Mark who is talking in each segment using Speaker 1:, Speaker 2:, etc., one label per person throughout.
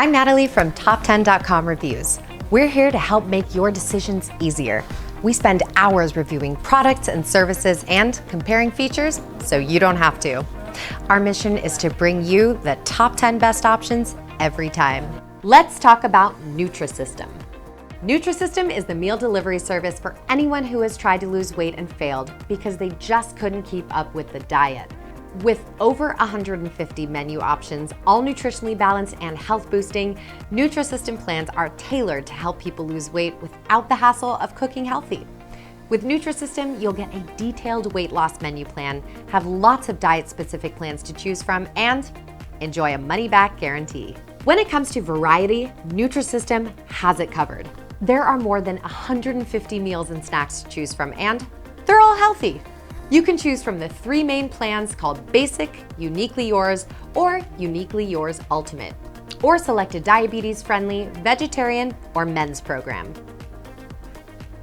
Speaker 1: I'm Natalie from Top10.com Reviews. We're here to help make your decisions easier. We spend hours reviewing products and services and comparing features so you don't have to. Our mission is to bring you the top 10 best options every time. Let's talk about Nutrisystem. Nutrisystem is the meal delivery service for anyone who has tried to lose weight and failed because they just couldn't keep up with the diet. With over 150 menu options, all nutritionally balanced and health boosting, Nutrisystem plans are tailored to help people lose weight without the hassle of cooking healthy. With Nutrisystem, you'll get a detailed weight loss menu plan, have lots of diet-specific plans to choose from, and enjoy a money-back guarantee. When it comes to variety, Nutrisystem has it covered. There are more than 150 meals and snacks to choose from, and they're all healthy. You can choose from the 3 main plans called Basic, Uniquely Yours, or Uniquely Yours Ultimate, or select a diabetes-friendly, vegetarian, or men's program.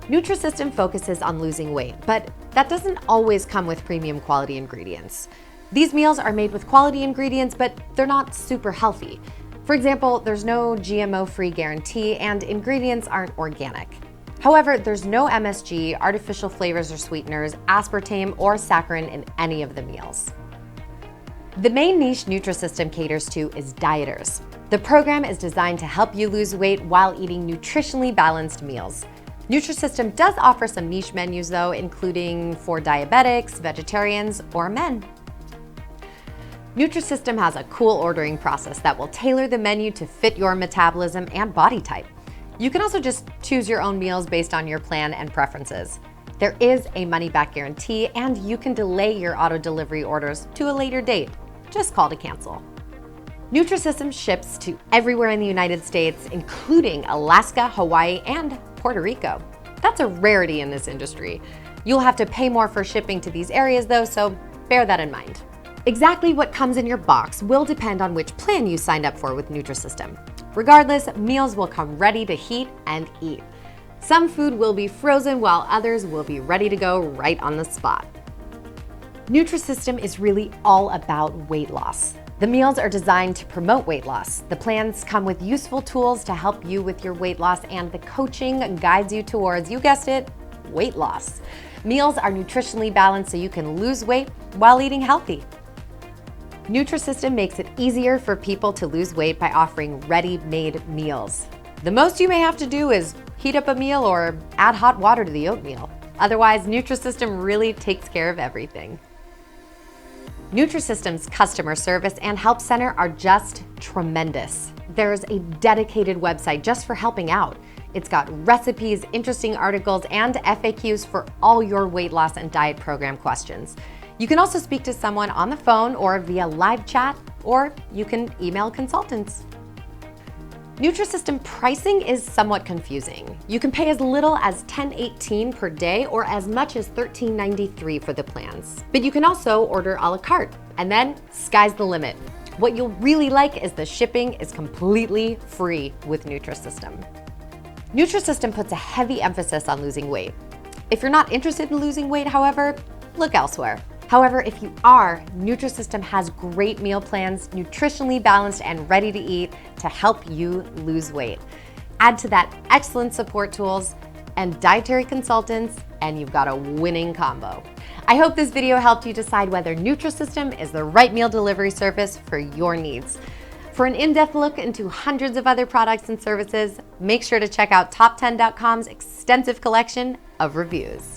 Speaker 1: Nutrisystem focuses on losing weight, but that doesn't always come with premium quality ingredients. These meals are made with quality ingredients, but they're not super healthy. For example, there's no GMO-free guarantee and ingredients aren't organic. However, there's no MSG, artificial flavors or sweeteners, aspartame, or saccharin in any of the meals. The main niche Nutrisystem caters to is dieters. The program is designed to help you lose weight while eating nutritionally balanced meals. Nutrisystem does offer some niche menus though, including for diabetics, vegetarians, or men. Nutrisystem has a cool ordering process that will tailor the menu to fit your metabolism and body type. You can also just choose your own meals based on your plan and preferences. There is a money-back guarantee, and you can delay your auto delivery orders to a later date. Just call to cancel. Nutrisystem ships to everywhere in the United States, including Alaska, Hawaii, and Puerto Rico. That's a rarity in this industry. You'll have to pay more for shipping to these areas though, so bear that in mind. Exactly what comes in your box will depend on which plan you signed up for with Nutrisystem. Regardless, meals will come ready to heat and eat. Some food will be frozen while others will be ready to go right on the spot. Nutrisystem is really all about weight loss. The meals are designed to promote weight loss. The plans come with useful tools to help you with your weight loss, and the coaching guides you towards, you guessed it, weight loss. Meals are nutritionally balanced so you can lose weight while eating healthy. Nutrisystem makes it easier for people to lose weight by offering ready-made meals. The most you may have to do is heat up a meal or add hot water to the oatmeal. Otherwise, Nutrisystem really takes care of everything. Nutrisystem's customer service and help center are just tremendous. There's a dedicated website just for helping out. It's got recipes, interesting articles, and FAQs for all your weight loss and diet program questions. You can also speak to someone on the phone or via live chat, or you can email consultants. Nutrisystem pricing is somewhat confusing. You can pay as little as $10.18 per day or as much as $13.93 for the plans. But you can also order a la carte, and then sky's the limit. What you'll really like is the shipping is completely free with Nutrisystem. Nutrisystem puts a heavy emphasis on losing weight. If you're not interested in losing weight, however, look elsewhere. However, if you are, Nutrisystem has great meal plans, nutritionally balanced and ready to eat to help you lose weight. Add to that excellent support tools and dietary consultants, and you've got a winning combo. I hope this video helped you decide whether Nutrisystem is the right meal delivery service for your needs. For an in-depth look into hundreds of other products and services, make sure to check out Top10.com's extensive collection of reviews.